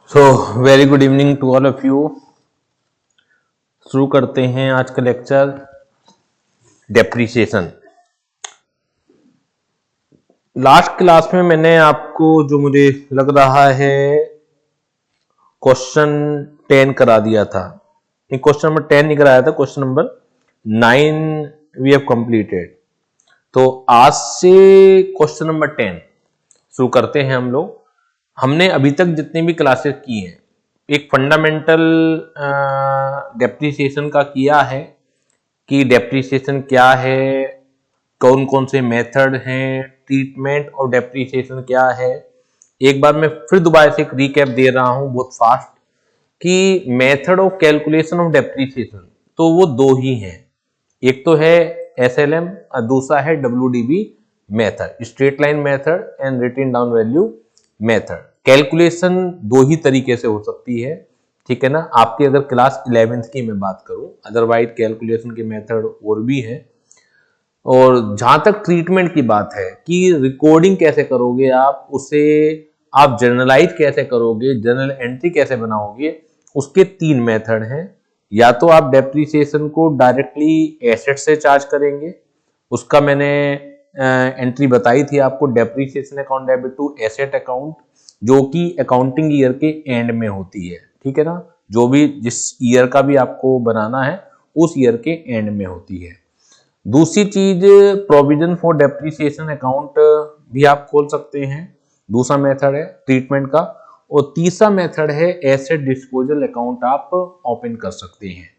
So very good evening to all of you. शुरू करते हैं आज का लेक्चर डेप्रिसिएशन। लास्ट क्लास में मैंने आपको जो मुझे लग रहा है क्वेश्चन 10 करा दिया था। क्वेश्चन नंबर 10 नहीं कराया था, question number 9 we have completed. तो आज से क्वेश्चन नंबर 10 शुरू करते हैं हम लोग। हमने अभी तक जितनी भी क्लासेस की हैं, एक फंडामेंटल डेप्रिसिएशन का किया है कि डेप्रिसिएशन क्या है, कौन कौन से मेथड हैं, ट्रीटमेंट और डेप्रिसिएशन क्या है। एक बार मैं फिर दोबारा से एक रिकैप दे रहा हूं बहुत फास्ट कि method of calculation of depreciation तो वो दो ही हैं। एक तो है SLM और दूसरा है WDV method, straight line method and written down value method. Calculation दो ही तरीके से हो सकती है, ठीक है ना। आपकी अगर क्लास 11th की मैं बात करूं, अदरवाइज कैलकुलेशन के मेथड और भी है। और जहां तक ट्रीटमेंट की बात है कि रिकॉर्डिंग कैसे करोगे आप, उसे आप जर्नलाइज कैसे करोगे, जर्नल एंट्री कैसे बनाओगे, उसके 3 मेथड हैं। या तो आप डेप्रिसिएशन को डायरेक्टली एसेट से चार्ज करेंगे, उसका मैंने एंट्री बताई थी आपको, depreciation account debit to asset account, जो कि अकाउंटिंग ईयर के एंड में होती है, ठीक है ना। जो भी जिस ईयर का भी आपको बनाना है उस ईयर के एंड में होती है। दूसरी चीज प्रोविजन फॉर डेप्रिसिएशन अकाउंट भी आप खोल सकते हैं, दूसरा मेथड है ट्रीटमेंट का। और तीसरा मेथड है एसेट डिस्पोजल अकाउंट आप ओपन कर सकते हैं।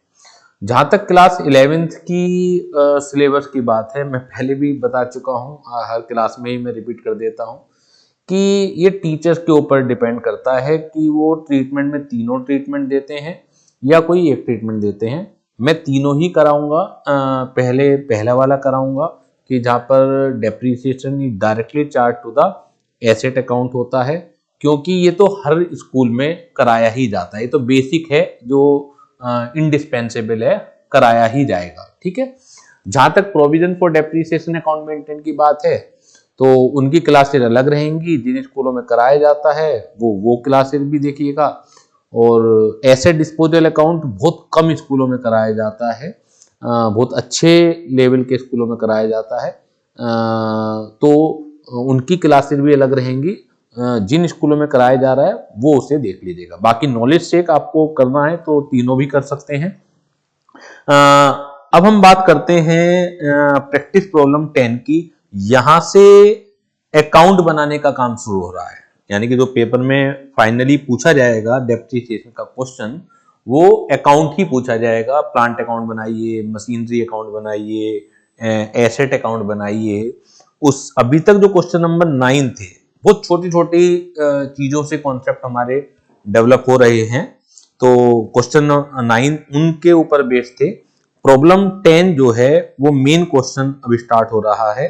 जहां तक क्लास 11th की सिलेबस की बात है, मैं पहले भी बता चुका हूं, हर क्लास में ही मैं रिपीट कर देता हूं कि ये टीचर्स के ऊपर डिपेंड करता है कि वो ट्रीटमेंट में तीनों ट्रीटमेंट देते हैं या कोई एक ट्रीटमेंट देते हैं। मैं तीनों ही कराऊंगा। पहले पहला वाला कराऊंगा कि जहां पर depreciation directly charge to the asset account होता है, क्योंकि ये तो हर स्कूल में कराया ही जाता है, ये तो बेसिक है, जो इंडिस्पेंसेबल है, कराया ही जाएगा, ठीक है। जहां तक provision for depreciation account maintain की बात है, तो उनकी क्लासेस अलग रहेंगी। जिन स्कूलों में कराया जाता है वो क्लासेस भी देखिएगा। और एसेट डिस्पोजल अकाउंट बहुत कम स्कूलों में कराया जाता है, बहुत अच्छे लेवल के स्कूलों में कराया जाता है, तो उनकी क्लासेस भी अलग रहेंगी। जिन स्कूलों में कराया जा रहा है वो उसे देख लीजिएगा। बाकी नॉलेज चेक आपको करना है तो तीनों भी कर सकते हैं। अब हम बात करते हैं प्रैक्टिस प्रॉब्लम 10 की। यहां से अकाउंट बनाने का काम शुरू हो रहा है, यानी कि जो पेपर में फाइनली पूछा जाएगा डेप्रिसिएशन का क्वेश्चन, वो अकाउंट ही पूछा जाएगा। प्लांट अकाउंट बनाइए, मशीनरी अकाउंट बनाइए, एसेट अकाउंट बनाइए। उस अभी तक जो क्वेश्चन नंबर 9 थे, बहुत छोटी छोटी चीजों से कॉन्सेप्ट हमारे डेवलप हो रहे हैं, तो क्वेश्चन 9 उनके ऊपर बेस्ड थे। प्रॉब्लम 10 जो है वो मेन क्वेश्चन अभी स्टार्ट हो रहा है,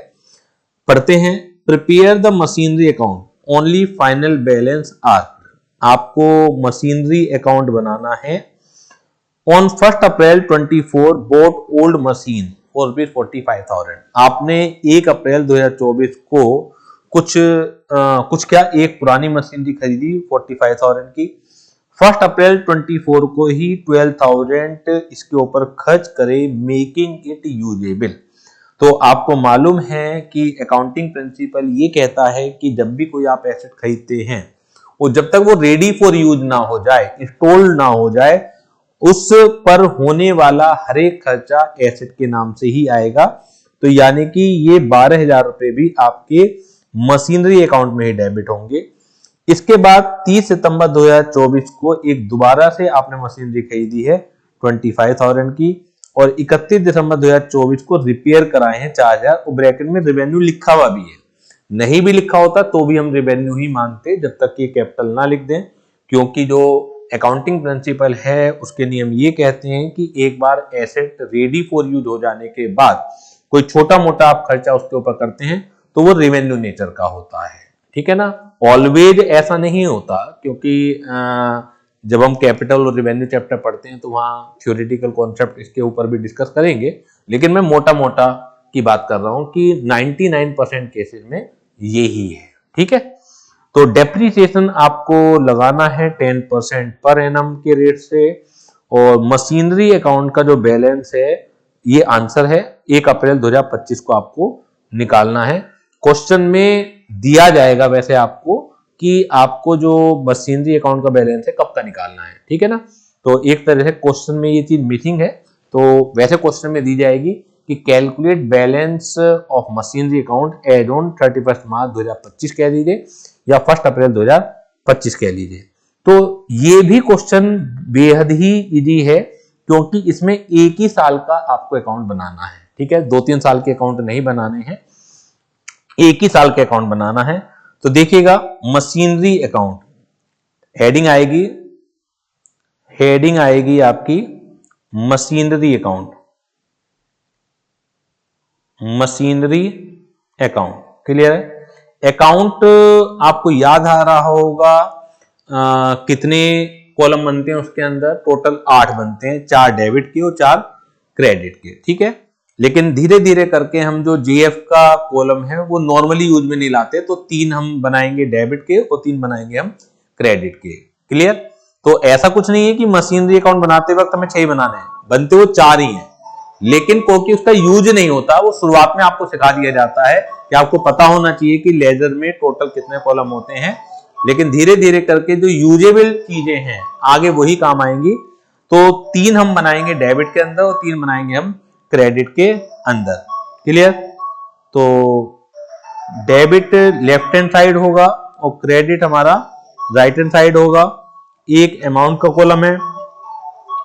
पढ़ते हैं। Prepare the machinery account, only final balance are. आपको मशीनरी अकाउंट बनाना है। On 1 April 24 bought old machine for ₹45,000। आपने 1 अप्रैल 2024 को कुछ क्या एक पुरानी मशीनरी खरीदी 45,000 की। 1 अप्रैल 24 को ही 12,000 इसके ऊपर खर्च करे, मेकिंग इट यूजेबल। तो आपको मालूम है कि अकाउंटिंग प्रिंसिपल ये कहता है कि जब भी कोई आप एसेट खरीदते हैं, वो जब तक वो रेडी फॉर यूज ना हो जाए, इंस्टॉल ना हो जाए, उस पर होने वाला हर एक खर्चा एसेट के नाम से ही आएगा। तो यानी कि ये 12,000 रुपए भी आपके मशीनरी अकाउंट में ही डेबिट होंगे। इसके बाद 30 सितंबर 2024 को एक दोबारा से आपने मशीनरी खरीदी है 25,000 की, और 31 दिसंबर 2024 को रिपेयर कराए हैं 4,000, और ब्रैकेट में रेवेन्यू लिखा हुआ भी है। नहीं भी लिखा होता तो भी हम रेवेन्यू ही मानते जब तक कि कैपिटल ना लिख दें, क्योंकि जो अकाउंटिंग प्रिंसिपल है उसके नियम ये कहते हैं कि एक बार एसेट रेडी फॉर यूज हो जाने के बाद कोई छोटा मोटा आप खर्चा उसके ऊपर करते हैं तो वो रेवेन्यू नेचर का होता है, ठीक है ना। ऑलवेज ऐसा नहीं होता, क्योंकि जब हम कैपिटल और रेवेन्यू चैप्टर पढ़ते हैं तो वहां थ्योरेटिकल कॉन्सेप्ट इसके ऊपर भी डिस्कस करेंगे, लेकिन मैं मोटा मोटा की बात कर रहा हूं कि 99% केसेस में ये ही है, ठीक है। तो डेप्रीसिएशन आपको लगाना है 10% पर एनम के रेट से, और मशीनरी अकाउंट का जो बैलेंस है ये आंसर है 1 अप्रैल 2025 को आपको निकालना है। क्वेश्चन में दिया जाएगा वैसे आपको कि आपको जो मशीनरी अकाउंट का बैलेंस है कब का निकालना है, ठीक है ना। तो एक तरह से क्वेश्चन में ये चीज मिसिंग है, तो वैसे क्वेश्चन में दी जाएगी कि calculate balance of machinery account as on 31 March 2025 कह दीजिए या 1 अप्रैल 2025 कह लीजिए। तो ये भी क्वेश्चन बेहद ही इजी है क्योंकि इसमें एक ही साल का आपको अकाउंट बनाना है, ठीक है, 2-3 साल के अकाउंट नहीं बनाने हैं, एक ही साल के अकाउंट बनाना है। तो देखिएगा मशीनरी अकाउंट, हेडिंग आएगी आपकी मशीनरी अकाउंट, क्लियर है। अकाउंट आपको याद आ रहा होगा कितने कॉलम बनते हैं उसके अंदर, टोटल 8 बनते हैं, 4 डेबिट के और 4 क्रेडिट के, ठीक है। लेकिन धीरे धीरे करके हम जो जीएफ का कॉलम है वो नॉर्मली यूज में नहीं लाते, तो 3 हम बनाएंगे डेबिट के और 3 बनाएंगे हम क्रेडिट के, क्लियर। तो ऐसा कुछ नहीं है कि मशीनरी अकाउंट बनाते वक्त हमें 6 बनाने हैं, बनते वो 4 ही हैं, लेकिन क्योंकि उसका यूज नहीं होता वो शुरुआत में आपको सिखा दिया जाता है कि आपको पता होना चाहिए कि लेजर में टोटल कितने कॉलम होते हैं, लेकिन धीरे धीरे करके जो यूजेबल चीजें हैं आगे वही काम आएंगी। तो 3 हम बनाएंगे डेबिट के अंदर और 3 बनाएंगे हम क्रेडिट के अंदर, क्लियर। तो डेबिट लेफ्ट हैंड साइड होगा और क्रेडिट हमारा राइट हैंड साइड होगा। एक अमाउंट का कॉलम है,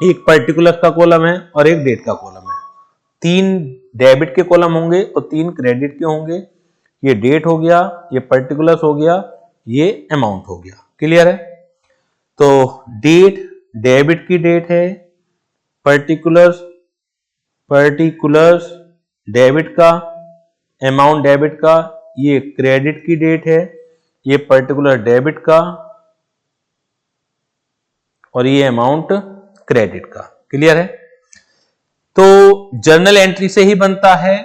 एक पर्टिकुलर का कॉलम है और एक डेट का कॉलम है। 3 डेबिट के कॉलम होंगे और 3 क्रेडिट के होंगे। ये डेट हो गया, ये पर्टिकुलर्स हो गया, ये अमाउंट हो गया, क्लियर है। तो डेट डेबिट की डेट है, पर्टिकुलर्स डेबिट का, अमाउंट डेबिट का, ये क्रेडिट की डेट है, ये पर्टिकुलर डेबिट का और ये अमाउंट क्रेडिट का, क्लियर है। तो जर्नल एंट्री से ही बनता है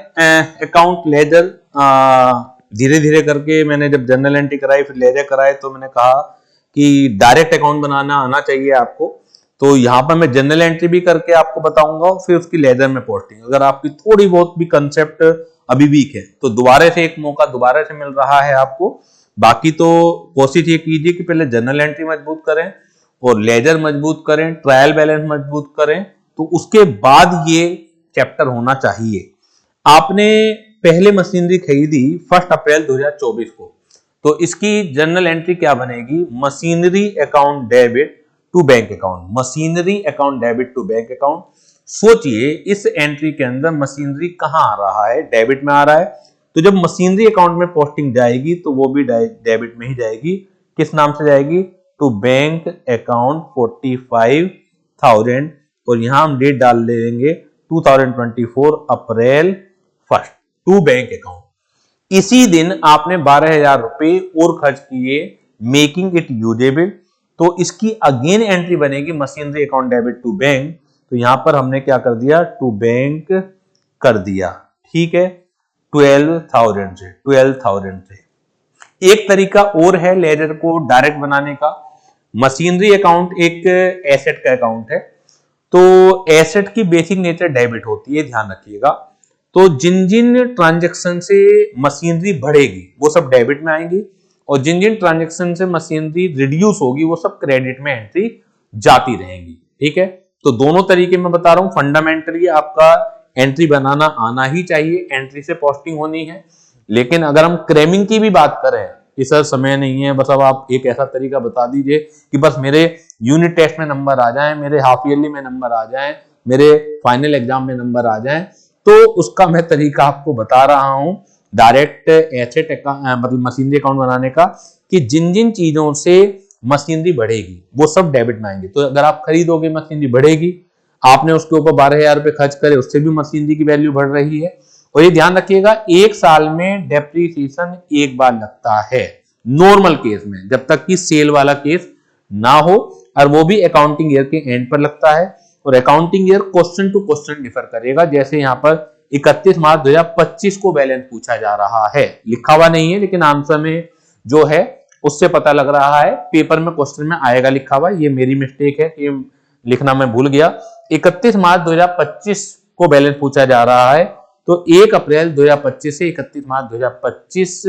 अकाउंट लेजर। धीरे धीरे करके मैंने जब जर्नल एंट्री कराई फिर लेजर कराए तो मैंने कहा कि डायरेक्ट अकाउंट बनाना आना चाहिए आपको। तो यहाँ पर मैं जर्नल एंट्री भी करके आपको बताऊंगा फिर उसकी लेजर में पोस्टिंग। अगर आपकी थोड़ी बहुत भी कंसेप्ट अभी वीक है तो दोबारा से एक मौका दोबारा से मिल रहा है आपको। बाकी तो कोशिश ये कीजिए कि पहले जर्नल एंट्री मजबूत करें और लेजर मजबूत करें, ट्रायल बैलेंस मजबूत करें, तो उसके बाद ये चैप्टर होना चाहिए। आपने पहले मशीनरी खरीदी 1 अप्रैल 2024 को, तो इसकी जर्नल एंट्री क्या बनेगी? Machinery account debit to bank account, machinery account debit to bank account. सोचिए इस एंट्री के अंदर मशीनरी कहां आ रहा है? डेबिट में आ रहा है। तो जब मशीनरी अकाउंट में पोस्टिंग जाएगी तो वो भी डेबिट में ही जाएगी। किस नाम से जाएगी? टू बैंक अकाउंट 45,000 और यहां हम डेट डाल देंगे 2024 अप्रैल 1 टू बैंक अकाउंट। इसी दिन आपने 12,000 रुपए और खर्च किए मेकिंग इट यूजेबल, तो इसकी अगेन एंट्री बनेगी machinery account debit to bank. तो यहां पर हमने क्या कर दिया? टू बैंक कर दिया, ठीक है, 12,000 से। एक तरीका और है लेजर को डायरेक्ट बनाने का। मशीनरी अकाउंट एक एसेट का अकाउंट है, तो एसेट की बेसिक नेचर डेबिट होती है, ध्यान रखिएगा। तो जिन जिन ट्रांजैक्शन से मशीनरी बढ़ेगी वो सब डेबिट में आएंगी और जिन जिन ट्रांजैक्शन से मशीनरी रिड्यूस होगी वो सब क्रेडिट में एंट्री जाती रहेंगी, ठीक है। तो दोनों तरीके में बता रहा हूं। फंडामेंटली आपका एंट्री बनाना आना ही चाहिए, एंट्री से पोस्टिंग होनी है। लेकिन अगर हम क्रेमिंग की भी बात करें कि सर समय नहीं है, बस अब आप एक ऐसा तरीका बता दीजिए कि बस मेरे यूनिट टेस्ट में नंबर आ जाएं, मेरे हाफ ईयरली में नंबर आ जाएं, मेरे फाइनल एग्जाम में नंबर आ जाएं, तो उसका मैं तरीका आपको बता रहा हूं डायरेक्ट एसेट मतलब मशीनरी अकाउंट बनाने का, कि जिन जिन चीजों से मशीनरी बढ़ेगी वो सब डेबिट में आएंगे। तो अगर आप खरीदोगे मशीनरी बढ़ेगी, आपने उसके ऊपर 12,000 रुपए खर्च करे, उससे भी मशीनरी की वैल्यू बढ़ रही है। और ये ध्यान रखिएगा एक साल में डेप्रीसिएशन एक बार लगता है नॉर्मल केस में, जब तक कि सेल वाला केस ना हो, और वो भी अकाउंटिंग ईयर के एंड पर लगता है। और accounting year question to question differ करेगा। जैसे यहाँ पर 31 मार्च 2025 को बैलेंस पूछा जा रहा है, लिखा हुआ नहीं है लेकिन आंसर में जो है उससे पता लग रहा है। पेपर में क्वेश्चन में आएगा लिखा हुआ, ये मेरी मिस्टेक है कि लिखना मैं भूल गया। 31 मार्च 2025 को बैलेंस पूछा जा रहा है, तो 1 अप्रैल 2025 से 31 मार्च 2025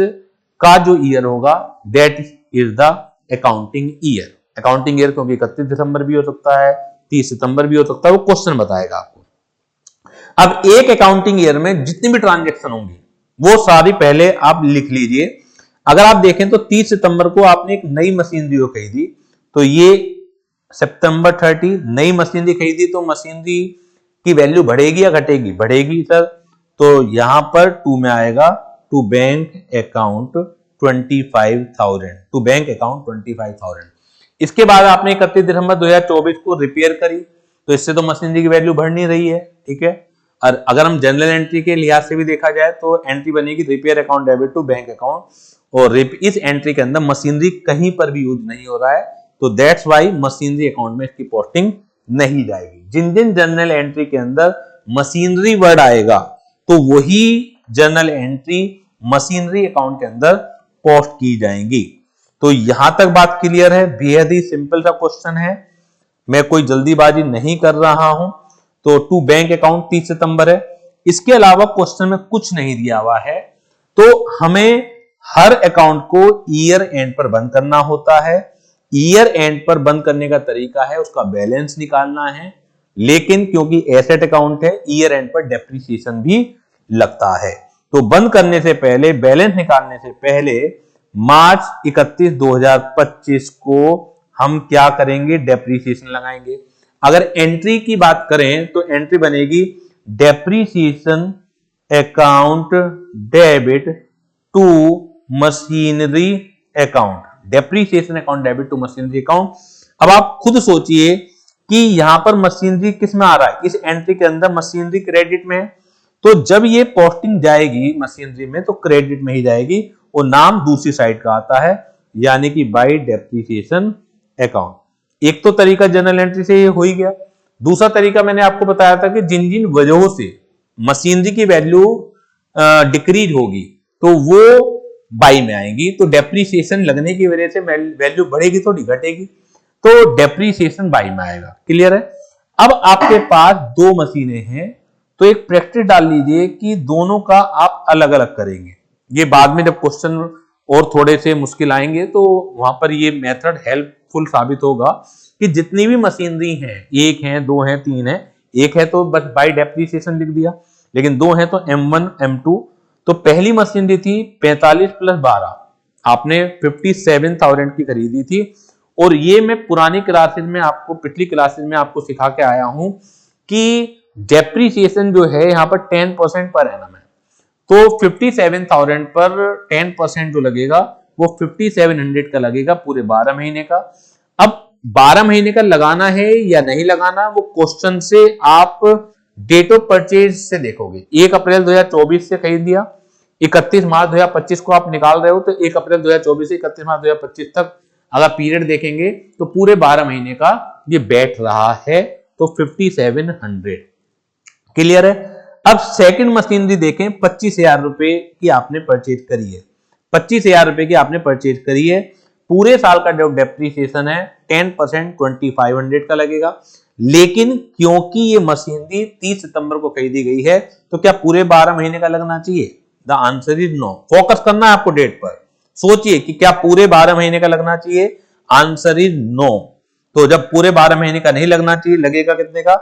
का जो ईयर होगा that is the accounting year. Accounting year क्योंकि 31 दिसंबर भी हो सकता है, 30 सितंबर भी हो सकता है, वो क्वेश्चन बताएगा आपको। अब एक अकाउंटिंग ईयर में जितनी भी ट्रांजेक्शन होंगी वो सारी पहले आप लिख लीजिए। अगर आप देखें तो 30 सितंबर को आपने एक नई मशीनरी को खरीदी, तो ये सितंबर 30 नई मशीनरी खरीदी, तो मशीनरी की वैल्यू बढ़ेगी या घटेगी? बढ़ेगी सर। तो यहां पर 2 में आएगा to bank account 25,000, to bank account 25,000। इसके बाद आपने 31 दिसंबर 2024 को रिपेयर करी, तो इससे तो मशीनरी की वैल्यू बढ़ नहीं रही है, ठीक है। और अगर हम जनरल एंट्री के लिहाज से भी देखा जाए तो एंट्री बनेगी repair account debit to bank account, और इस एंट्री के अंदर मशीनरी कहीं पर भी यूज नहीं हो रहा है, तो दैट्स वाई मशीनरी अकाउंट में इसकी पोस्टिंग नहीं जाएगी। जिन जिन जनरल एंट्री के अंदर मशीनरी वर्ड आएगा तो वही जनरल एंट्री मशीनरी अकाउंट के अंदर पोस्ट की जाएंगी। तो यहां तक बात क्लियर है, बेहद ही सिंपल सा क्वेश्चन है, मैं कोई जल्दीबाजी नहीं कर रहा हूं। तो टू बैंक अकाउंट 30 सितंबर है। इसके अलावा क्वेश्चन में कुछ नहीं दिया हुआ है, तो हमें हर अकाउंट को ईयर एंड पर बंद करना होता है। ईयर एंड पर बंद करने का तरीका है उसका बैलेंस निकालना है, लेकिन क्योंकि एसेट अकाउंट है ईयर एंड पर डेप्रिसिएशन भी लगता है। तो बंद करने से पहले, बैलेंस निकालने से पहले मार्च 31, 2025 को हम क्या करेंगे? डेप्रिसिएशन लगाएंगे। अगर एंट्री की बात करें तो एंट्री बनेगी depreciation account debit to machinery account, depreciation account debit to machinery account. अब आप खुद सोचिए कि यहां पर मशीनरी किस में आ रहा है? इस एंट्री के अंदर मशीनरी क्रेडिट में है, तो जब ये पोस्टिंग जाएगी मशीनरी में तो क्रेडिट में ही जाएगी, और नाम दूसरी साइड का आता है, यानी कि बाय डेप्रिसिएशन अकाउंट। एक तो तरीका जनरल एंट्री से हो ही गया। दूसरा तरीका मैंने आपको बताया था कि जिन जिन वजहों से मशीनरी की वैल्यू डिक्रीज होगी तो वो बाई में आएंगी, तो डेप्रिसिएशन लगने की वजह से वैल्यू बढ़ेगी थोड़ी घटेगी, तो डेप्रिसिएशन बाई में आएगा। क्लियर है? अब आपके पास 2 मशीनें हैं, तो एक प्रैक्टिस डाल लीजिए कि दोनों का आप अलग अलग करेंगे। ये बाद में जब क्वेश्चन और थोड़े से मुश्किल आएंगे तो वहां पर ये मेथड हेल्पफुल साबित होगा कि जितनी भी मशीनरी हैं, 1 है, 2 है, 3 है, 1 है तो बस बाय डेप्रिसिएशन लिख दिया, लेकिन 2 है तो M1 M2। तो पहली मशीनरी थी 45 + 12, आपने 57,000 की खरीदी थी, और ये मैं पुरानी क्लासेज में आपको, पिछली क्लासेज में आपको सिखा के आया हूं कि डेप्रिसिएशन जो है यहाँ पर 10% पर एनम है, तो 57,000 पर 10% जो लगेगा वो 5700 का लगेगा पूरे 12 महीने का। अब 12 महीने का लगाना है या नहीं लगाना, वो क्वेश्चन से आप डेट ऑफ परचेज से देखोगे। 1 अप्रैल 2024 से खरीद दिया, 31 मार्च 2025 को आप निकाल रहे हो, तो 1 अप्रैल 2024 से 31 मार्च 2025 तक अगर पीरियड देखेंगे तो पूरे 12 महीने का ये बैठ रहा है, तो 5700। क्लियर है? अब सेकंड मशीनरी देखें, 25,000 रुपए की आपने परचेज करी है, 25,000 रुपए की आपने परचेज करी है, पूरे साल का जो डेप्रिसिएशन है 10% 2500 का लगेगा, लेकिन क्योंकि ये मशीनरी 30 सितंबर को खरीदी गई है तो क्या पूरे 12 महीने का लगना चाहिए? The answer is no. Focus करना है आपको डेट पर, सोचिए कि क्या पूरे 12 महीने का लगना चाहिए? Answer is no. तो जब पूरे 12 महीने का नहीं लगना चाहिए, लगेगा कितने का?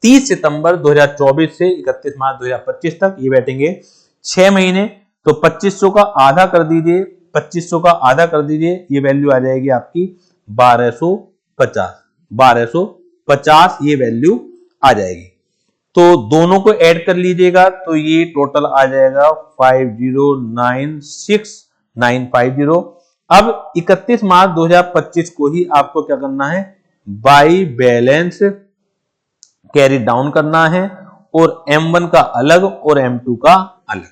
30 सितंबर 2024 से 31 मार्च 2025 तक, ये बैठेंगे 6 महीने, तो 2500 का आधा कर दीजिए, 2500 का आधा कर दीजिए, ये वैल्यू आ जाएगी आपकी 1250, 1250 ये वैल्यू आ जाएगी। तो दोनों को ऐड कर लीजिएगा तो ये टोटल आ जाएगा 5096,950। अब 31 मार्च 2025 को ही आपको क्या करना है? बाई बैलेंस कैरी डाउन करना है, और M1 का अलग और M2 का अलग,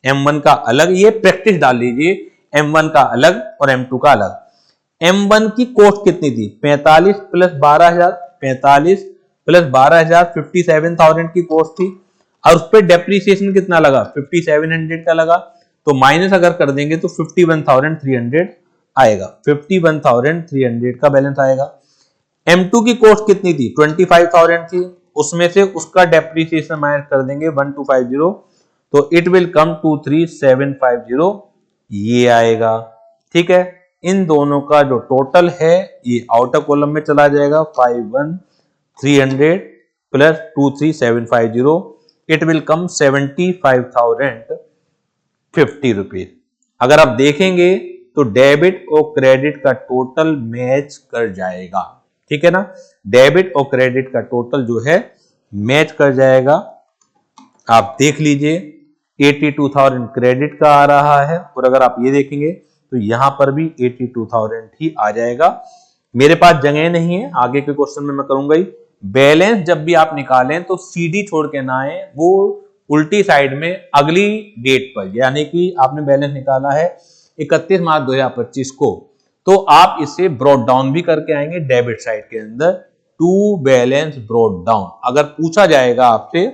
M1 का अलग, ये प्रैक्टिस डाल लीजिए, M1 का अलग और M2 का अलग। M1 की कॉस्ट कितनी थी? 45 + 12,000, 45 + 12,000 57,000 की कॉस्ट थी, और उस पर डेप्रिसिएशन कितना लगा? 5700 का लगा, तो माइनस अगर कर देंगे तो 51,300, आएगा, 51,300 का बैलेंस आएगा। M2 की कॉस्ट कितनी थी, 25,000 थी, उसमें से उसका डेप्रीसिएशन माइनस कर देंगे 1250, तो इट विल कम 23750 ये आएगा। ठीक है, इन दोनों का जो टोटल है ये आउटर कॉलम में चला जाएगा, 51,300 plus 23750, it will come 75,050 rupees. अगर आप देखेंगे तो डेबिट और क्रेडिट का टोटल मैच कर जाएगा। ठीक है ना, डेबिट और क्रेडिट का टोटल जो है मैच कर जाएगा। आप देख लीजिए 82,000 क्रेडिट का आ रहा है, और अगर आप ये देखेंगे तो यहां पर भी 82,000 ही आ जाएगा। मेरे पास जगह नहीं है, आगे के क्वेश्चन में मैं करूंगा ही। बैलेंस जब भी आप निकालें तो सीडी छोड़ के ना आए, वो उल्टी साइड में अगली डेट पर, यानी कि आपने बैलेंस निकाला है 31 मार्च 2025 को, तो आप इसे ब्रॉड डाउन भी करके आएंगे डेबिट साइड के अंदर, टू बैलेंस ब्रॉड डाउन। अगर पूछा जाएगा आपसे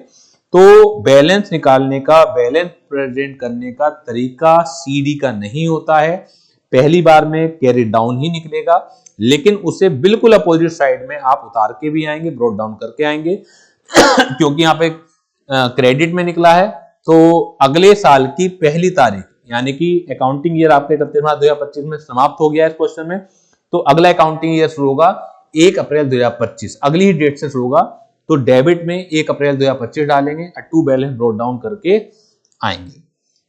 तो बैलेंस निकालने का, बैलेंस प्रेजेंट करने का तरीका सीडी का नहीं होता है, पहली बार में कैरी डाउन ही निकलेगा, लेकिन उसे बिल्कुल अपोजिट साइड में आप उतार के भी आएंगे, ब्रॉड डाउन करके आएंगे क्योंकि यहाँ पे क्रेडिट में निकला है, तो अगले साल की पहली तारीख, यानी कि अकाउंटिंग ईयर आपके 31 मार्च 2025 में समाप्त हो गया है इस क्वेश्चन में, तो अगला अकाउंटिंग ईयर शुरू होगा 1 अप्रैल 2025, अगली ही डेट से शुरू होगा। तो डेबिट में 1 अप्रैल 2025 डालेंगे, टू बैलेंस ब्रॉड डाउन करके आएंगे।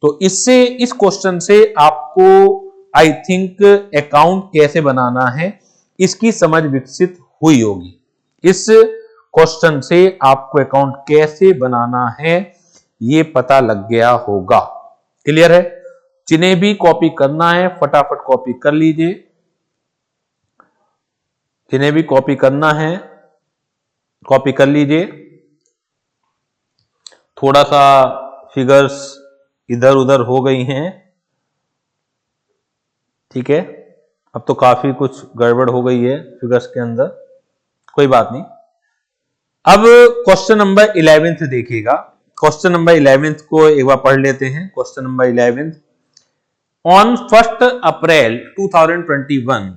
तो इससे, इस क्वेश्चन से आपको आई थिंक अकाउंट कैसे बनाना है इसकी समझ विकसित हुई होगी। इस क्वेश्चन से आपको अकाउंट कैसे बनाना है ये पता लग गया होगा। क्लियर है? जिन्हें भी कॉपी करना है फटाफट कॉपी कर लीजिए, जिन्हें भी कॉपी करना है कॉपी कर लीजिए। थोड़ा सा फिगर्स इधर उधर हो गई हैं, ठीक है, अब तो काफी कुछ गड़बड़ हो गई है फिगर्स के अंदर, कोई बात नहीं। अब क्वेश्चन नंबर 11 देखिएगा, क्वेश्चन नंबर 11 को एक बार पढ़ लेते हैं। Question number 11, on 1 April 2021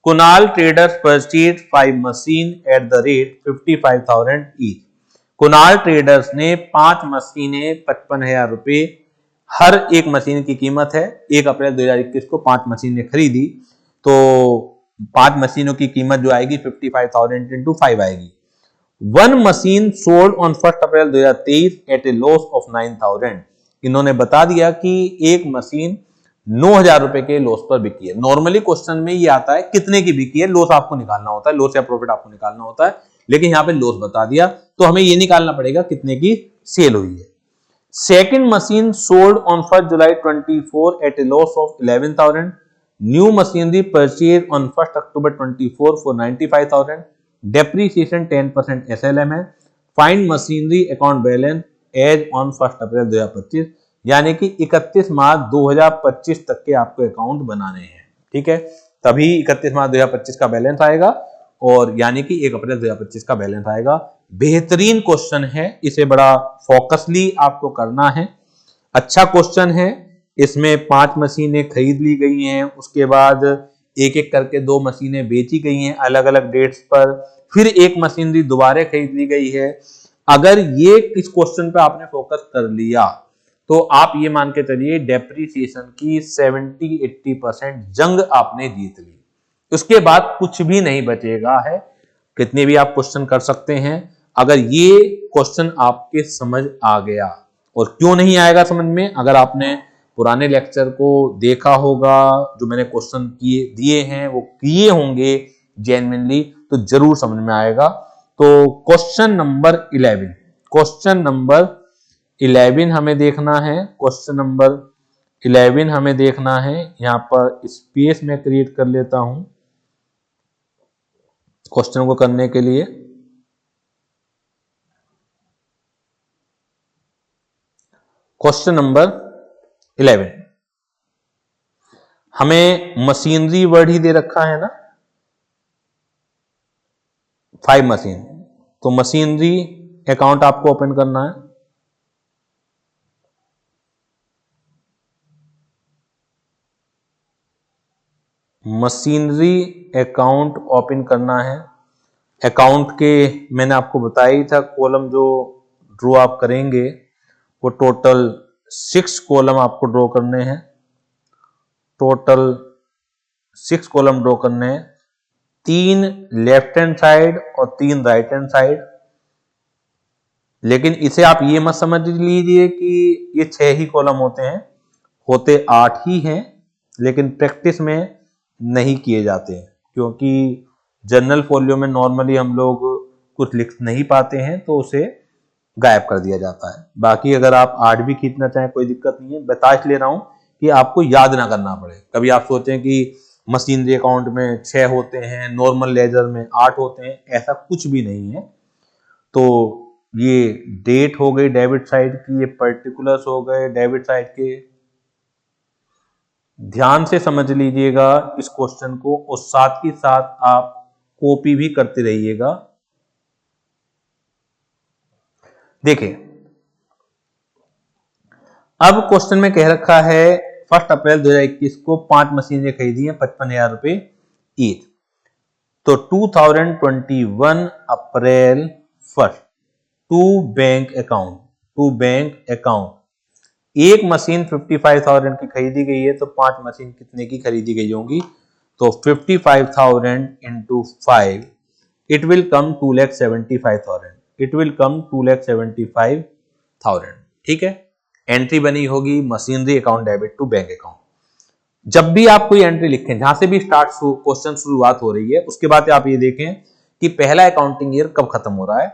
Kunal traders purchase 5 machine at the rate 55,000 each. Kunal traders ने 5 मशीनें 55,000 रुपए, हर एक मशीन की कीमत है। 1 अप्रैल 2021 को 5 मशीनें खरीदी, तो 5 मशीनों की कीमत जो आएगी 55,000 इंटू 5 आएगी। 1 machine sold on 1 April 2023 at a loss of 9,000। इन्होंने बता दिया कि एक मशीन 9,000 रुपए के लॉस पर बिकी है। नॉर्मली क्वेश्चन में ये आता है कितने की बिकी है, लॉस आपको निकालना होता है, लॉस या प्रॉफिट आपको निकालना होता है, लेकिन यहां पे लॉस बता दिया तो हमें ये निकालना पड़ेगा कितने की सेल हुई है। Second machine sold on 1 July 24 at a loss of 11,000। New machinery purchase on 1 October 24 for 95,000। डेप्रीसिएशन 10% SLM है। Find machinery account balance as on 1 April 2025, यानी कि 31 मार्च 2025 तक के आपको अकाउंट बनाने हैं। ठीक है, तभी 31 मार्च 2025 का बैलेंस आएगा, और यानी कि 1 अप्रैल 2025 का बैलेंस आएगा। बेहतरीन क्वेश्चन है, इसे बड़ा फोकसली आपको करना है। अच्छा क्वेश्चन है, इसमें 5 मशीनें खरीद ली गई हैं, उसके बाद एक एक करके 2 मशीनें बेची गई हैं अलग अलग डेट्स पर, फिर एक मशीनरी दोबारा खरीद ली गई है। अगर ये इस क्वेश्चन पे आपने फोकस कर लिया तो आप ये मान के चलिए डेप्रीसिएशन की 70-80% जंग आपने जीत ली, उसके बाद कुछ भी नहीं बचेगा है। कितने भी आप क्वेश्चन कर सकते हैं, अगर ये क्वेश्चन आपके समझ आ गया, और क्यों नहीं आएगा समझ में, अगर आपने पुराने लेक्चर को देखा होगा, जो मैंने क्वेश्चन किए दिए हैं वो किए होंगे जेन्युइनली, तो जरूर समझ में आएगा। तो क्वेश्चन नंबर 11, क्वेश्चन नंबर 11 हमें देखना है, क्वेश्चन नंबर 11 हमें देखना है। यहां पर स्पेस में क्रिएट कर लेता हूं क्वेश्चन को करने के लिए। क्वेश्चन नंबर 11, हमें मशीनरी वर्ड ही दे रखा है ना, 5 मशीन, तो मशीनरी अकाउंट आपको ओपन करना है। मशीनरी अकाउंट ओपन करना है। अकाउंट के मैंने आपको बताया ही था, कॉलम जो ड्रॉ आप करेंगे वो टोटल 6 कॉलम आपको ड्रॉ करने हैं। टोटल 6 कॉलम ड्रॉ करने हैं, 3 लेफ्ट हैंड साइड और 3 राइट हैंड साइड। लेकिन इसे आप ये मत समझ लीजिए कि ये 6 ही कॉलम होते हैं, होते 8 ही हैं, लेकिन प्रैक्टिस में नहीं किए जाते हैं, क्योंकि जनरल फोलियो में नॉर्मली हम लोग कुछ लिख नहीं पाते हैं तो उसे गायब कर दिया जाता है। बाकी अगर आप 8 भी खींचना चाहें कोई दिक्कत नहीं है, बता इसलिए रहा हूं कि आपको याद ना करना पड़े। कभी आप सोचें कि मशीनरी अकाउंट में 6 होते हैं, नॉर्मल लेजर में 8 होते हैं, ऐसा कुछ भी नहीं है। तो ये डेट हो गई डेबिट साइड की, ये पर्टिकुलर्स हो गए डेबिट साइड के। ध्यान से समझ लीजिएगा इस क्वेश्चन को और साथ ही साथ आप कॉपी भी करते रहिएगा। देखिए, अब क्वेश्चन में कह रखा है 1 अप्रैल 2021 को 5 मशीनें खरीदी हैं 55,000 रुपए ईच। तो 2021 अप्रैल 1 टू बैंक अकाउंट एक मशीन 55,000 की खरीदी गई है, तो 5 मशीन कितने की खरीदी गई होंगी? तो 55,000 into 5 it will come 2,75,000। It will come 2,75,000। ठीक है, एंट्री बनी होगी machinery account debit to bank account. जब भी आप कोई एंट्री लिखें, जहां से भी स्टार्ट क्वेश्चन शुरुआत हो रही है, उसके बाद आप ये देखें कि पहला अकाउंटिंग ईयर कब खत्म हो रहा है।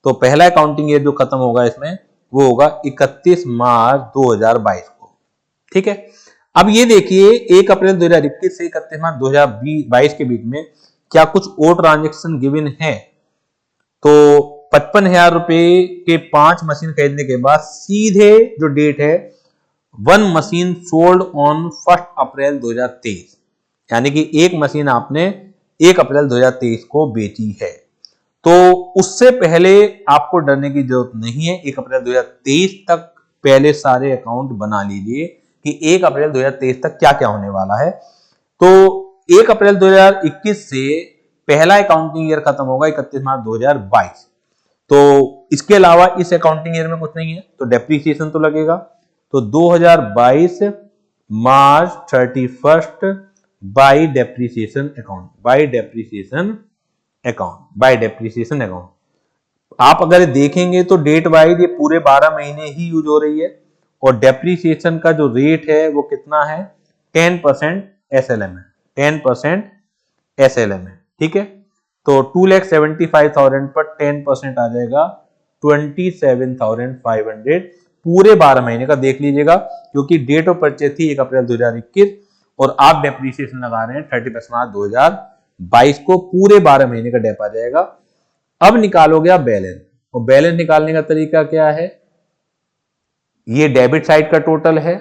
तो पहला अकाउंटिंग ईयर जो खत्म होगा इसमें वो होगा 31 मार्च 2022 को। ठीक है, अब ये देखिए 1 अप्रैल 2021 से 31 मार्च 2022 के बीच में क्या कुछ और ट्रांजेक्शन गिवन है? तो 55,000 रुपए के 5 मशीन खरीदने के बाद सीधे जो डेट है 1 मशीन सोल्ड ऑन 1 अप्रैल 2023, यानी कि एक मशीन आपने 1 अप्रैल 2023 को बेची है। तो उससे पहले आपको डरने की जरूरत नहीं है। 1 अप्रैल 2023 तक पहले सारे अकाउंट बना लीजिए कि 1 अप्रैल 2023 तक क्या क्या होने वाला है। तो 1 अप्रैल 2021 से पहला अकाउंटिंग ईयर खत्म होगा 31 मार्च 2022। तो इसके अलावा इस अकाउंटिंग ईयर में कुछ नहीं है, तो डेप्रीसिएशन तो लगेगा। तो 2022 March 31 by depreciation account, by depreciation account. आप अगर देखेंगे तो डेट वाइज ये पूरे 12 महीने ही यूज हो रही है, और डेप्रीसिएशन का जो रेट है वो कितना है? 10% SLM है, 10% SLM है। ठीक है, तो 2,75,000 पर 10% आ जाएगा 27,500 पूरे 12 महीने का। देख लीजिएगा, क्योंकि डेट ऑफ परचेज थी 1 अप्रैल 2021 और आप डेप्रीसिएशन लगा रहे हैं 31 मार्च 2022 को, पूरे 12 महीने का डेप आ जाएगा। अब निकालोगे आप बैलेंस, और बैलेंस निकालने का तरीका क्या है? ये डेबिट साइड का टोटल है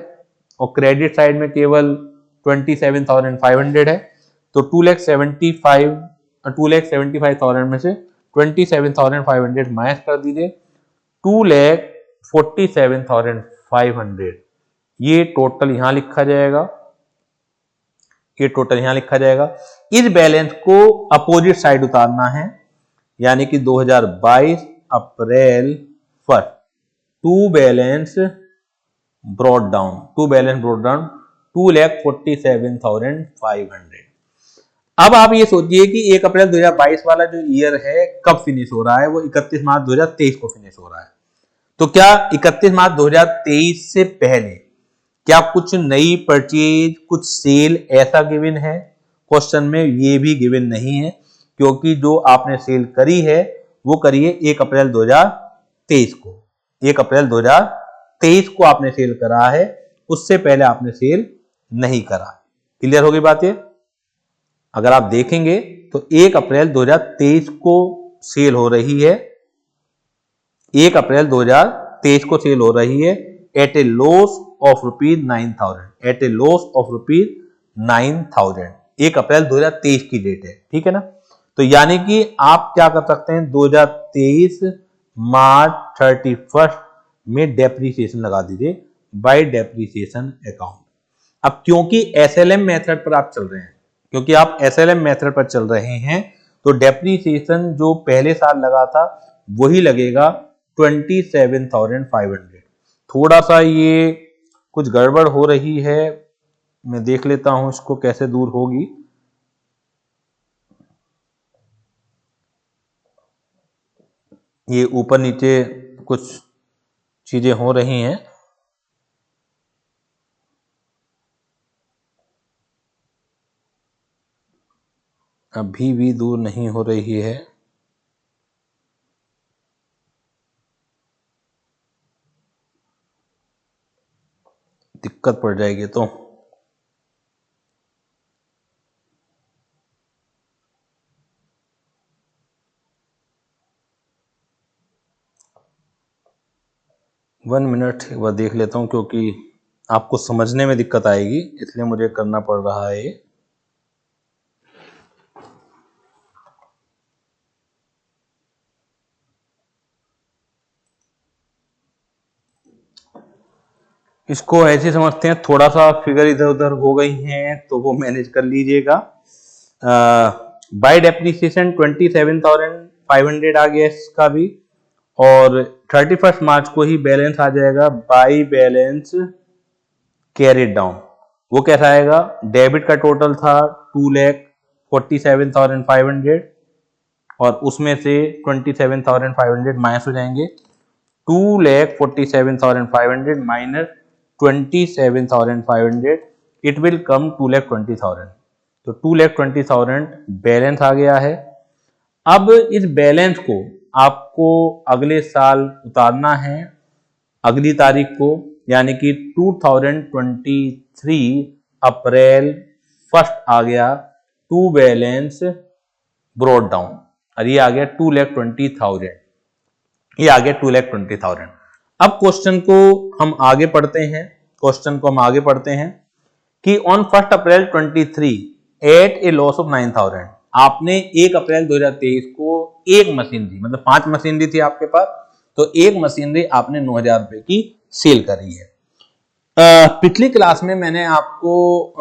और क्रेडिट साइड में केवल 27,500 है। तो 2,75,000 में से 27,500 माइनस कर दीजिए, 2,47,500 ये टोटल यहां लिखा जाएगा। ये टोटल यहां लिखा जाएगा। इस बैलेंस को अपोजिट साइड उतारना है, यानी कि 2022 अप्रैल 1 टू बैलेंस ब्रॉट डाउन 2,47,500। अब आप ये सोचिए कि 1 अप्रैल 2022 वाला जो ईयर है कब फिनिश हो रहा है? वो 31 मार्च 2023 को फिनिश हो रहा है। तो क्या 31 मार्च 2023 से पहले क्या कुछ नई परचेज, कुछ सेल ऐसा गिवन है? क्वेश्चन में ये भी गिवन नहीं है, क्योंकि जो आपने सेल करी है वो करी है 1 अप्रैल 2023 को। 1 अप्रैल 2023 को आपने सेल करा है, उससे पहले आपने सेल नहीं करा। क्लियर होगी बात ये? अगर आप देखेंगे तो 1 अप्रैल 2023 को सेल हो रही है, 1 अप्रैल 2023 को सेल हो रही है at a loss of ₹9,000, at a loss of ₹9,000। 1 April 2023 की डेट है, ठीक है ना? तो यानी कि आप क्या कर सकते हैं, 2023 मार्च 31 में डेप्रीसिएशन लगा दीजिए बाय डेप्रीसिएशन अकाउंट। अब क्योंकि SLM मेथड पर आप चल रहे हैं, क्योंकि आप SLM मेथड पर चल रहे हैं, तो डेप्रीसिएशन जो पहले साल लगा था वही लगेगा 27,500। थोड़ा सा ये कुछ गड़बड़ हो रही है, मैं देख लेता हूं इसको कैसे दूर होगी। ये ऊपर नीचे कुछ चीजें हो रही हैं। अभी भी दूर नहीं हो रही है। दिक्कत पड़ जाएगी तो वन मिनट एक बार देख लेता हूं, क्योंकि आपको समझने में दिक्कत आएगी इसलिए मुझे करना पड़ रहा है। इसको ऐसे समझते हैं, थोड़ा सा फिगर इधर उधर हो गई हैं तो वो मैनेज कर लीजिएगा। बाय डेप्रिसिएशन 27,500 आ गया इसका भी, और 31 मार्च को ही बैलेंस आ जाएगा बाय बैलेंस कैरिड डाउन। वो कैसा आएगा, डेबिट का टोटल था 2,47,500 और उसमें से 27,500 माइनस हो जाएंगे। 2,47,500 माइनस 27,500 इट विल कम 2,20,000। तो 2,20,000 बैलेंस आ गया है। अब इस बैलेंस को आपको अगले साल उतारना है अगली तारीख को, यानी कि 2023 अप्रैल 1 आ गया टू बैलेंस ब्रॉड डाउन, और ये आ गया 2,20,000। ये आ गया 2,20,000। अब क्वेश्चन को हम आगे पढ़ते हैं कि on 1 April 23 at a loss of 9,000, आपने 1 अप्रैल 2023 को एक मशीनरी, मतलब 5 मशीनरी थी आपके पास, तो एक मशीनरी आपने 9,000 रुपए की सेल करी है। पिछली क्लास में मैंने आपको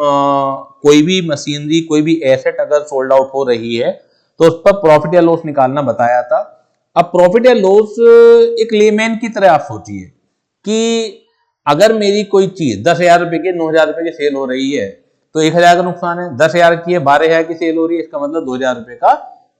कोई भी मशीनरी, कोई भी एसेट अगर सोल्ड आउट हो रही है तो उस पर प्रॉफिट या लॉस निकालना बताया था। अब प्रॉफिट या लॉस एक लेमैन की तरह आप सोचिए कि अगर मेरी कोई चीज 10,000 रुपए की 9,000 रुपए की सेल हो रही है तो 1,000 का नुकसान है, 10,000 की है 12,000 की सेल हो रही है, इसका मतलब 2,000 रुपए का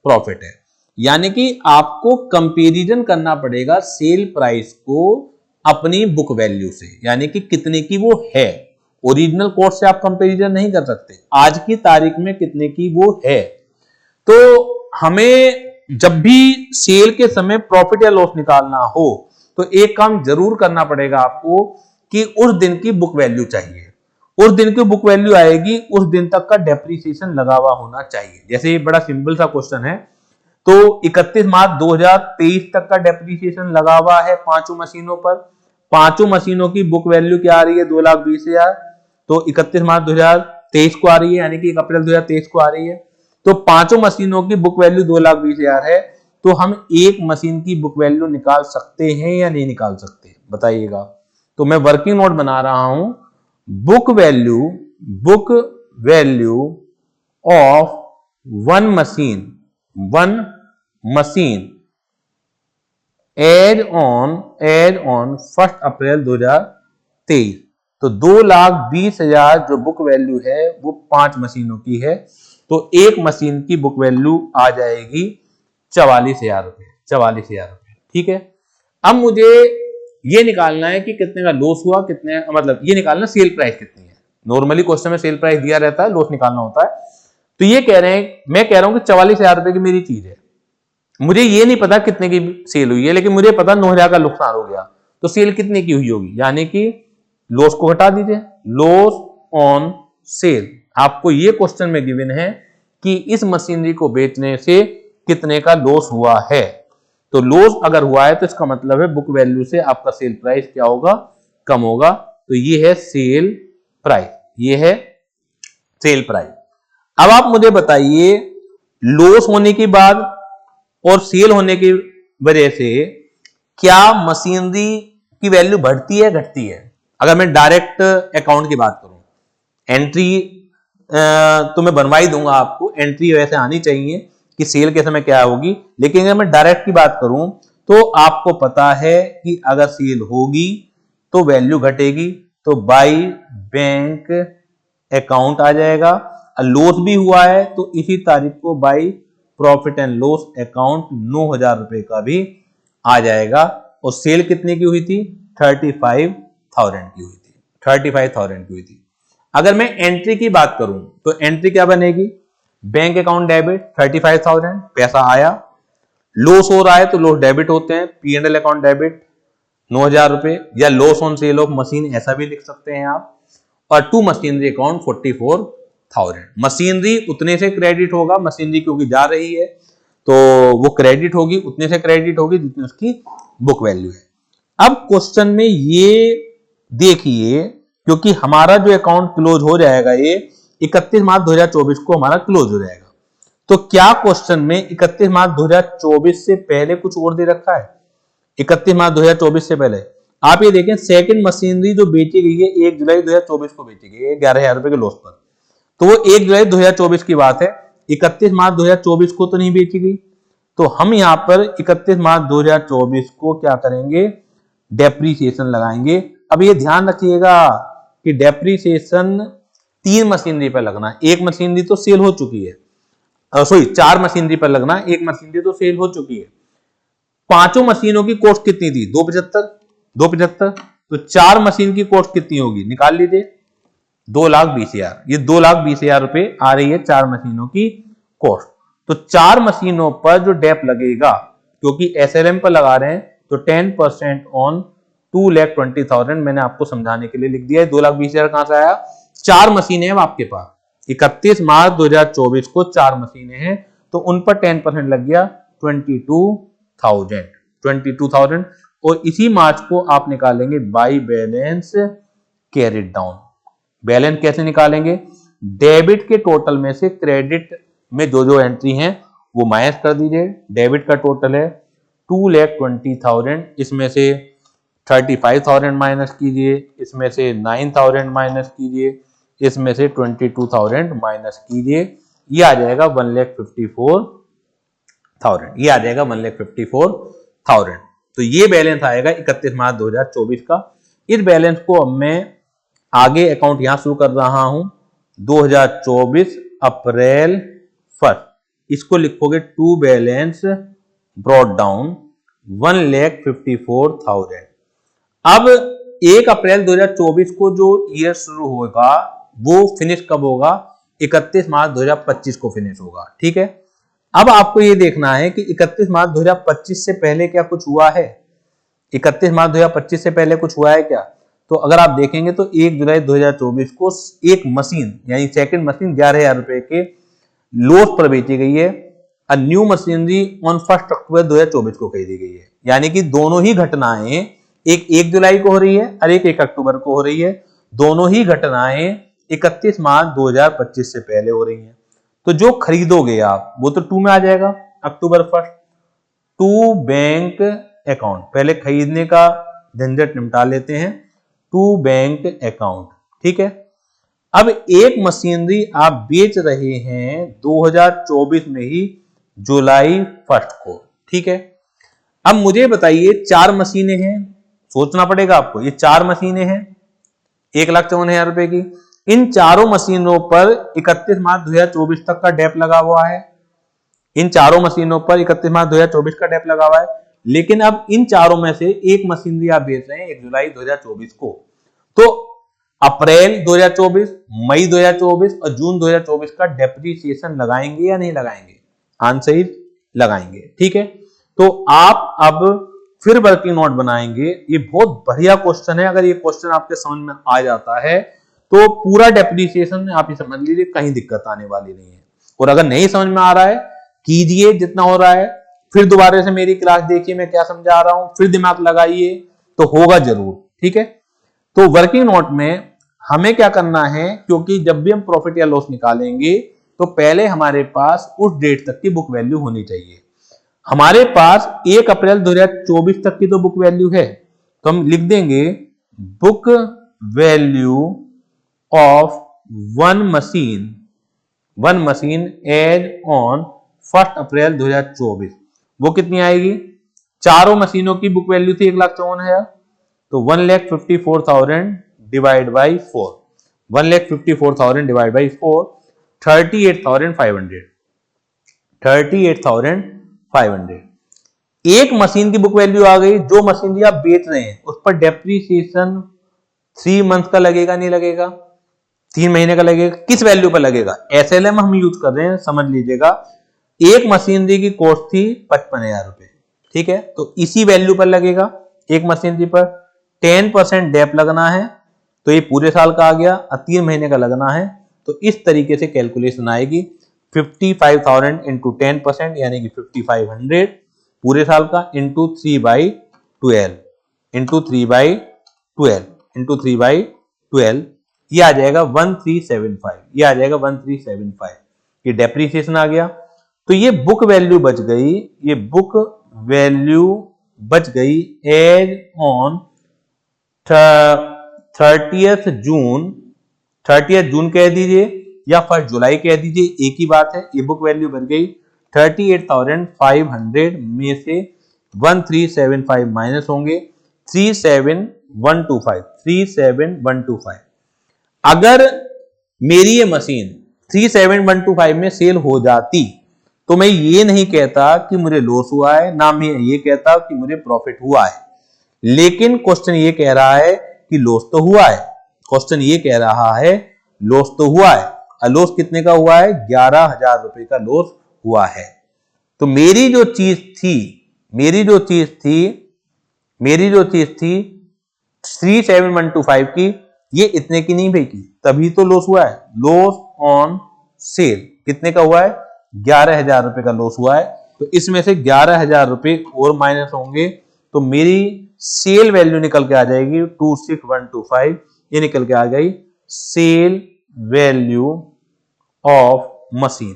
प्रॉफिट है। यानी कि आपको कंपैरिजन करना पड़ेगा सेल प्राइस को अपनी बुक वैल्यू से, यानी कि कितने की वो है। ओरिजिनल कॉस्ट से आप कंपैरिजन नहीं कर सकते, आज की तारीख में कितने की वो है। तो हमें जब भी सेल के समय प्रॉफिट या लॉस निकालना हो तो एक काम जरूर करना पड़ेगा आपको कि उस दिन की बुक वैल्यू चाहिए। उस दिन की बुक वैल्यू आएगी, उस दिन तक का डेप्रिसिएशन लगा हुआ होना चाहिए। जैसे ये बड़ा सिंपल सा क्वेश्चन है, तो 31 मार्च 2023 तक का डेप्रिसिएशन लगा हुआ है पांचों मशीनों पर। पांचों मशीनों की बुक वैल्यू क्या आ रही है, 2,20,000। तो 31 मार्च 2023 को आ रही है, यानी कि 1 अप्रैल 2023 को आ रही है। तो पांचों मशीनों की बुक वैल्यू 2,20,000 है, तो हम एक मशीन की बुक वैल्यू निकाल सकते हैं या नहीं निकाल सकते, बताइएगा। तो मैं वर्किंग नोट बना रहा हूं, book value of one machine as on 1 April 2023। तो 2,20,000 जो बुक वैल्यू है वो 5 मशीनों की है, तो एक मशीन की बुक वैल्यू आ जाएगी 44,000 रुपए। 44,000 रुपए, ठीक है। अब मुझे ये निकालना है कि कितने का लॉस हुआ, कितने, मतलब ये निकालना सेल प्राइस कितनी है। नॉर्मली क्वेश्चन में सेल प्राइस दिया रहता है, लॉस निकालना होता है। तो ये कह रहे हैं, मैं कह रहा हूं कि 44,000 रुपए की मेरी चीज है, मुझे ये नहीं पता कितने की सेल हुई है, लेकिन मुझे पता 9,000 का नुकसान हो गया, तो सेल कितने की हुई होगी, यानी कि लॉस को हटा दीजिए, लॉस ऑन सेल। आपको ये क्वेश्चन में गिवन है कि इस मशीनरी को बेचने से कितने का लॉस हुआ है। तो लॉस अगर हुआ है तो इसका मतलब है बुक वैल्यू से आपका सेल प्राइस क्या होगा, कम होगा। तो ये है सेल प्राइस, ये है सेल प्राइस। अब आप मुझे बताइए, लॉस होने के बाद और सेल होने की वजह से क्या मशीनरी की वैल्यू बढ़ती है घटती है। अगर मैं डायरेक्ट अकाउंट की बात करूं, एंट्री तो मैं बनवाई दूंगा आपको, एंट्री वैसे आनी चाहिए कि सेल के समय क्या होगी। लेकिन अगर मैं डायरेक्ट की बात करूं तो आपको पता है कि अगर सेल होगी तो वैल्यू घटेगी, तो बाई बैंक अकाउंट आ जाएगा। लॉस भी हुआ है तो इसी तारीख को by profit and loss account 9,000 रुपए का भी आ जाएगा। और सेल कितने की हुई थी? 35,000 की हुई थी, 35,000 की हुई थी। अगर मैं एंट्री की बात करूं तो एंट्री क्या बनेगी? बैंक अकाउंट डेबिट 35,000, पैसा आया। लॉस हो रहा है तो लॉस डेबिट होते हैं, P&L अकाउंट डेबिट 9,000 रुपए, या loss on sale of machine ऐसा भी लिख सकते हैं आप। और टू मशीनरी अकाउंट 44,000। मशीनरी उतने से क्रेडिट होगा, मशीनरी क्योंकि जा रही है तो वो क्रेडिट होगी, उतने से क्रेडिट होगी जितनी उसकी बुक वैल्यू है। अब क्वेश्चन में ये देखिए, क्योंकि हमारा जो अकाउंट क्लोज हो जाएगा ये 31 मार्च 2024 को हमारा क्लोज हो जाएगा, तो क्या क्वेश्चन में 31 मार्च 2024 से पहले कुछ और दे रखा है? 31 मार्च 2024 से पहले आप ये देखें, सेकंड मशीनरी जो बेची गई है 1 जुलाई 2024 को बेची गई है 11,000 रुपए के लॉस पर, तो वो 1 जुलाई 2024 की बात है, 31 मार्च 2024 को तो नहीं बेची गई। तो हम यहां पर 31 मार्च 2024 को क्या करेंगे? डेप्रीसिएशन लगाएंगे। अब ये ध्यान रखिएगा कि डेप्रीसिएशन 3 मशीनरी पर लगना है। एक मशीनरी तो सेल हो चुकी है, सॉरी 4 मशीनरी पर लगना, एक मशीनरी तो सेल हो चुकी है। पांचों मशीनों की कॉस्ट कितनी थी? 275। तो 4 मशीन की कॉस्ट कितनी होगी? निकाल लीजिए, 2,20,000। ये 2,20,000 रुपए आ रही है 4 मशीनों की कॉस्ट। तो 4 मशीनों पर जो डेप लगेगा, क्योंकि SLM पर लगा रहे हैं, तो 10% ऑन 2,20,000 मैंने आपको समझाने के लिए लिख दिया है। 2,20,000 कहां से आया? 4 मशीनें हैं आपके पास, 31 मार्च 2024 को 4 मशीनें हैं, तो उन पर 10% लग गया 22,000। और इसी मार्च को आप निकालेंगे by balance carried down. Balance कैसे निकालेंगे? डेबिट के टोटल में से क्रेडिट में जो जो एंट्री हैं वो माइनस कर दीजिए। डेबिट का टोटल है 2,20,000, इसमें से 35,000 माइनस कीजिए, इसमें से 9,000 माइनस कीजिए, इसमें से 22,000 माइनस कीजिए, ये आ जाएगा 1,54,000। ये आ जाएगा 1,54,000। तो ये बैलेंस आएगा 31 मार्च 2024 का। इस बैलेंस को अब मैं आगे अकाउंट यहां शुरू कर रहा हूं, 2024 अप्रैल 1, इसको लिखोगे टू बैलेंस ब्रॉट डाउन 1,54,000। अब 1 अप्रैल 2024 को जो ईयर शुरू होगा वो फिनिश कब होगा? 31 मार्च 2025 को फिनिश होगा। ठीक है, अब आपको ये देखना है कि 31 मार्च 2025 से पहले क्या कुछ हुआ है? 31 मार्च 2025 से पहले कुछ हुआ है क्या? तो अगर आप देखेंगे तो 1 जुलाई 2024 को एक मशीन यानी सेकंड मशीन 11,000 रुपए के लॉस पर बेची गई है। न्यू मशीनरी ऑन 1 अक्टूबर 2024 को खरीदी गई है, यानी कि दोनों ही घटनाएं एक 1 जुलाई को हो रही है और एक 1 अक्टूबर को हो रही है। दोनों ही घटनाएं 31 मार्च 2025 से पहले हो रही हैं। तो जो खरीदोगे आप वो तो 2 में आ जाएगा, अक्टूबर 1। टू बैंक अकाउंट, पहले खरीदने का झंझट निपटा लेते हैं, टू बैंक अकाउंट। ठीक है, अब एक मशीनरी आप बेच रहे हैं 2024 में ही जुलाई 1 को। ठीक है, अब मुझे बताइए 4 मशीनें हैं, सोचना पड़ेगा आपको, ये 4 मशीनें हैं 1,54,000 रुपए की। इन चारों मशीनों पर 31 मार्च 2024 तक का डेप लगा हुआ है। इन चारों मशीनों पर 31 मार्च 2024 का डेप लगा हुआ है, लेकिन अब इन चारों में से एक मशीनरी आप बेच रहे हैं 1 जुलाई 2024 को। तो अप्रैल 2024, मई 2024 और जून 2024 का डेप्रीसिएशन लगाएंगे या नहीं लगाएंगे? आंसर इज लगाएंगे। ठीक है, तो आप अब फिर वर्किंग नोट बनाएंगे। ये बहुत बढ़िया क्वेश्चन है, अगर ये क्वेश्चन आपके समझ में आ जाता है तो पूरा डेप्रीसिएशन आप ये समझ लीजिए कहीं दिक्कत आने वाली नहीं है। और अगर नहीं समझ में आ रहा है, कीजिए जितना हो रहा है, फिर दोबारा से मेरी क्लास देखिए मैं क्या समझा रहा हूं, फिर दिमाग लगाइए तो होगा जरूर। ठीक है, तो वर्किंग नोट में हमें क्या करना है, क्योंकि जब भी हम प्रॉफिट या लॉस निकालेंगे तो पहले हमारे पास उस डेट तक की बुक वैल्यू होनी चाहिए। हमारे पास 1 अप्रैल 2024 तक की तो बुक वैल्यू है, तो हम लिख देंगे book value of one machine as on 1 April 2024 वो कितनी आएगी? चारों मशीनों की बुक वैल्यू थी 1,54,000, तो 1,54,000 डिवाइड बाई 4, 1,54,000 डिवाइड बाई 4 38,500, 38,500 एक मशीन की बुक वैल्यू आ गई। जो मशीनरी आप बेच रहे हैं उस पर डेप्रीसिएशन 3 मंथ का लगेगा, नहीं लगेगा? 3 महीने का लगेगा। किस वैल्यू पर लगेगा? SLM हम यूज कर रहे हैं, समझ लीजिएगा। एक मशीनरी की कॉस्ट थी 55,000 रुपए, ठीक है, तो इसी वैल्यू पर लगेगा एक मशीनरी पर। 10% डेप लगना है तो ये पूरे साल का आ गया, 3 महीने का लगना है तो इस तरीके से कैलकुलेशन आएगी। 55,000 इंटू 10% यानी कि 5500 पूरे साल का, इंटू 3/12 इंटू 3/12 इंटू 3/12 ये आ जाएगा 1375, ये आ जाएगा 1375। ये डेप्रीसिएशन आ गया। तो ये बुक वैल्यू बच गई, ये बुक वैल्यू बच गई एज ऑन 30th जून कह दीजिए या 1 जुलाई कह दीजिए, एक ही बात है। ये बुक वैल्यू बन गई 38,500 में से 1375 माइनस होंगे 37125। अगर मेरी ये मशीन 37125 में सेल हो जाती तो मैं ये नहीं कहता कि मुझे लॉस हुआ है, ना मैं ये कहता कि मुझे प्रॉफिट हुआ है। लेकिन क्वेश्चन ये कह रहा है कि लॉस तो हुआ है, क्वेश्चन ये कह रहा है लॉस तो हुआ है। लॉस कितने का हुआ है? 11,000 रुपए का लॉस हुआ है। तो मेरी जो चीज थी 37125 की, ये इतने की नहीं बिकी, तभी तो लॉस हुआ है। लॉस ऑन सेल कितने का हुआ है? 11,000 रुपए का लॉस हुआ है। तो इसमें से 11,000 रुपए और माइनस होंगे तो मेरी सेल वैल्यू निकल के आ जाएगी 26,125। ये निकल के आ गई सेल वैल्यू ऑफ मशीन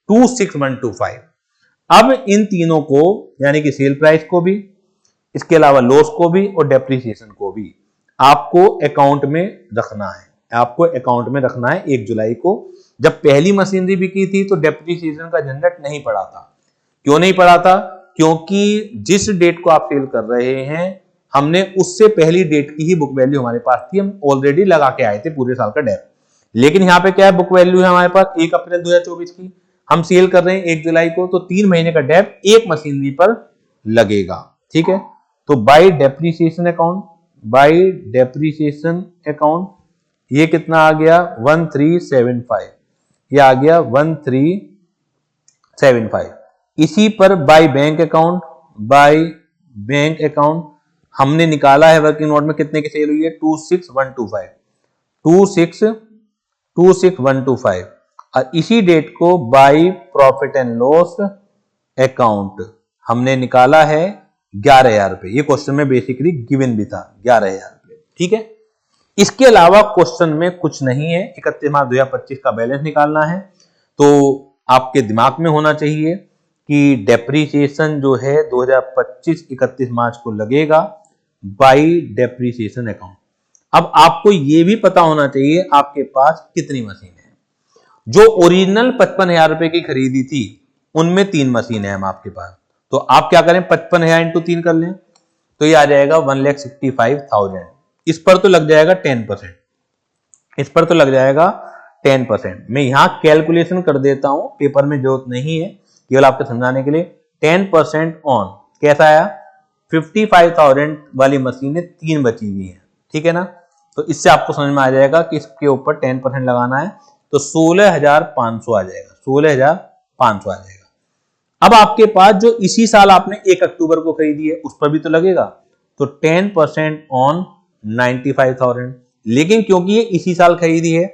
26,125। अब इन तीनों को यानी कि सेल प्राइस को भी, इसके अलावा लॉस को भी और डेप्रीसिएशन को भी आपको अकाउंट में रखना है। आपको अकाउंट में रखना है 1 जुलाई को। जब पहली मशीनरी बिकी थी तो डेप्रीसिएशन का झंझट नहीं पड़ा था। क्यों नहीं पड़ा था? क्योंकि जिस डेट को आप सेल कर रहे हैं हमने उससे पहली डेट की ही बुक वैल्यू हमारे पास थी, हम ऑलरेडी लगा के आए थे पूरे साल का डेप। लेकिन यहाँ पे क्या है, बुक वैल्यू है हमारे पास 1 अप्रैल 2024 की, हम सेल कर रहे हैं 1 जुलाई को, तो 3 महीने का डेप एक मशीनरी पर लगेगा। ठीक है, तो बाय डेप्रीसिएशन अकाउंट ये कितना आ गया? 1375, ये आ गया 1375। इसी पर बाय बैंक अकाउंट हमने निकाला है वर्किंग नोट में कितने की सेल हुई है? 26,125। और इसी डेट को by profit and loss account हमने निकाला है 11,000 रुपए। ये क्वेश्चन में बेसिकली गिवन भी था 11,000 रुपए। ठीक है, इसके अलावा क्वेश्चन में कुछ नहीं है। 31 मार्च 2025 का बैलेंस निकालना है। तो आपके दिमाग में होना चाहिए कि डेप्रीसिएशन जो है 2025 31 मार्च को लगेगा बाय डेप्रीसिएशन अकाउंट। अब आपको यह भी पता होना चाहिए आपके पास कितनी मशीन है। जो ओरिजिनल 55,000 रुपए की खरीदी थी उनमें 3 मशीन है हम आपके पास। तो आप क्या करें, 55,000 इंटू 3 कर लें तो ये आ जाएगा 1,65,000। इस पर तो लग जाएगा 10%, इस पर तो लग जाएगा 10%। मैं यहां कैलकुलेशन कर देता हूं, पेपर में जरूरत नहीं है, केवल आपको समझाने के लिए। 10% ऑन कैसा आया? 55,000 वाली मशीनें 3 बची हुई है। ठीक है ना, तो इससे आपको समझ में आ जाएगा कि इसके ऊपर 10% लगाना है तो 16,500 आ जाएगा, 16,500 आ जाएगा। अब आपके पास जो इसी साल आपने 1 अक्टूबर को खरीदी है उस पर भी तो लगेगा, तो 10% ऑन 95,000। लेकिन क्योंकि ये इसी साल खरीदी है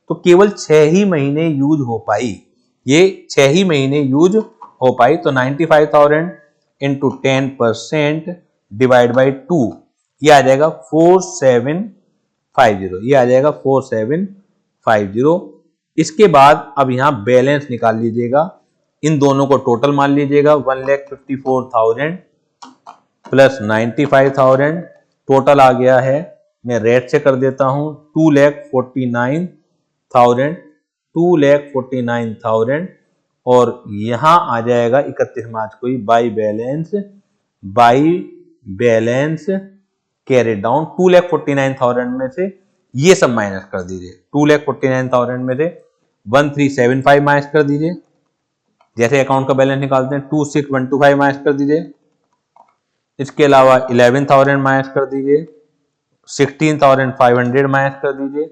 तो केवल 6 ही महीने यूज हो पाई, ये 6 ही महीने यूज हो पाई। तो 95,000 इंटू 10% डिवाइड बाई 2 ये आ जाएगा 4750, ये आ जाएगा 4750। इसके बाद अब यहां बैलेंस निकाल लीजिएगा, इन दोनों को टोटल मान लीजिएगा। 1,54,000 प्लस 95,000 टोटल आ गया है, मैं रेट से कर देता हूं 2,49,000 2,49,000 और यहां आ जाएगा 31 मार्च को ही बाई बैलेंस कैरी डाउन 2,49,000 में से ये सब माइनस कर दीजिए। 2,49,000 में से 1,375 माइनस कर दीजिए। जैसे अकाउंट का बैलेंस निकालते हैं 26,125 माइनस कर दीजिए। इसके अलावा 11,000 माइनस कर दीजिए, 16,500 माइनस कर दीजिए,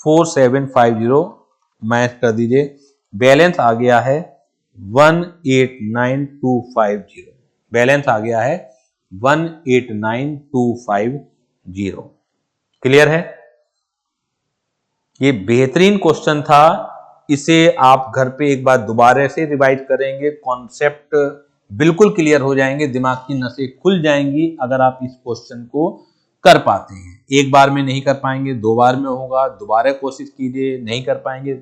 4,750 माइनस कर दीजिए। बैलेंस आ गया है 1,89,250। बैलेंस आ गया है 1,89,250। क्लियर है? ये बेहतरीन क्वेश्चन था। इसे आप घर पे एक बार दोबारा से रिवाइज करेंगे, कॉन्सेप्ट बिल्कुल क्लियर हो जाएंगे, दिमाग की नसें खुल जाएंगी अगर आप इस क्वेश्चन को कर पाते हैं। एक बार में नहीं कर पाएंगे, 2 बार में होगा, दोबारा कोशिश कीजिए, नहीं कर पाएंगे,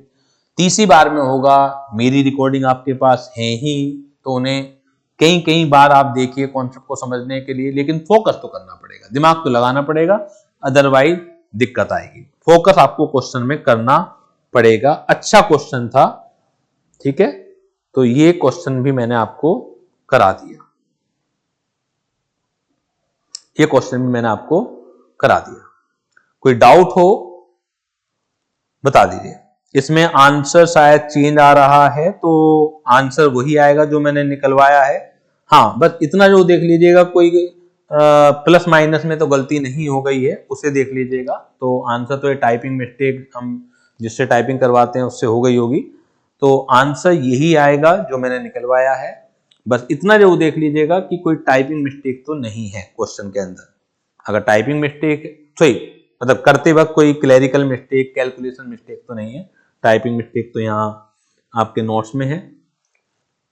तीसरी बार में होगा। मेरी रिकॉर्डिंग आपके पास है ही, तो उन्हें कई बार आप देखिए कॉन्सेप्ट को समझने के लिए, लेकिन फोकस तो करना पड़ेगा, दिमाग तो लगाना पड़ेगा, अदरवाइज दिक्कत आएगी। फोकस आपको क्वेश्चन में करना पड़ेगा। अच्छा क्वेश्चन था, ठीक है, तो ये क्वेश्चन भी मैंने आपको करा दिया। ये क्वेश्चन भी मैंने आपको करा दिया। कोई डाउट हो बता दीजिए। इसमें आंसर शायद चेंज आ रहा है, तो आंसर वही आएगा जो मैंने निकलवाया है। हाँ, बस इतना जो देख लीजिएगा, कोई प्लस माइनस में तो गलती नहीं हो गई है, उसे देख लीजिएगा। तो आंसर तो ये टाइपिंग मिस्टेक हम जिससे टाइपिंग करवाते हैं उससे हो गई होगी, तो आंसर यही आएगा जो मैंने निकलवाया है। बस इतना जो देख लीजिएगा कि कोई टाइपिंग मिस्टेक तो नहीं है क्वेश्चन के अंदर। अगर टाइपिंग मिस्टेक सही मतलब करते वक्त कोई क्लैरिकल मिस्टेक, कैलकुलेशन मिस्टेक तो नहीं है, टाइपिंग मिस्टेक तो यहाँ आपके नोट्स में है।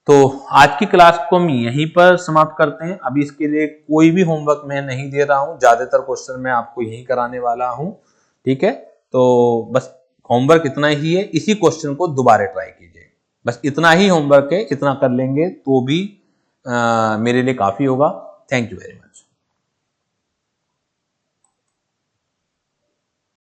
तो आज की क्लास को हम यहीं पर समाप्त करते हैं। अभी इसके लिए कोई भी होमवर्क मैं नहीं दे रहा हूँ, ज्यादातर क्वेश्चन मैं आपको यही कराने वाला हूँ, ठीक है। तो बस होमवर्क इतना ही है, इसी क्वेश्चन को दोबारा ट्राई कीजिए, बस इतना ही होमवर्क है, इतना कर लेंगे तो भी मेरे लिए काफी होगा। Thank you very much.